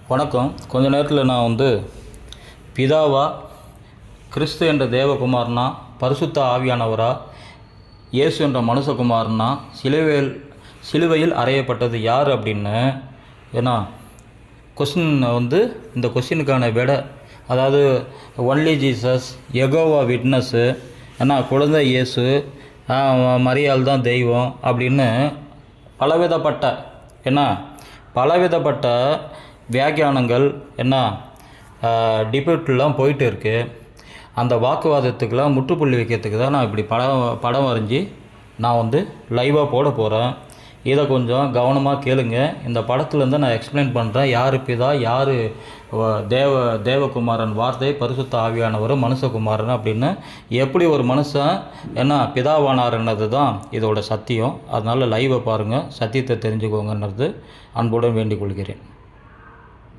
வணக்கம். கொஞ்ச நேரத்தில் நான் பிதாவா, கிறிஸ்து என்ற தேவகுமாரனா, பரிசுத்த ஆவியானவரா, இயேசு என்ற மனுஷகுமாரனா, சிலுவையில் அறையப்பட்டது யார் அப்படின்னு ஏன்னா கொஸ்டின் இந்த கொஸ்டினுக்கான விடை, அதாவது ஒன்லி ஜீசஸ், யெகோவா விட்னஸ்ஸு, ஏன்னா குழந்தை இயேசு, மரியாள் தான் தெய்வம் அப்படின்னு பலவிதப்பட்ட வியாக்கியானங்கள் டிபேட்லாம் போயிட்டு இருக்குது. அந்த வாக்குவாதத்துக்கெலாம் முற்றுப்புள்ளி வைக்கிறதுக்கு தான் நான் இப்படி படம் வரைஞ்சி நான் லைவாக போட போகிறேன். இதை கொஞ்சம் கவனமாக கேளுங்க. இந்த படத்துலேருந்து நான் எக்ஸ்பிளைன் பண்ணுறேன். யார் பிதா, யார் தேவகுமாரன், வார்த்தை, பரிசுத்த ஆவியானவர், மனுஷகுமாரன் அப்படின்னு எப்படி ஒரு மனுஷன் பிதாவானார்ன்றது தான் இதோட சத்தியம். அதனால் லைவை பாருங்கள், சத்தியத்தை தெரிஞ்சுக்கோங்கன்றது அன்புடன் வேண்டிக் கொள்கிறேன்.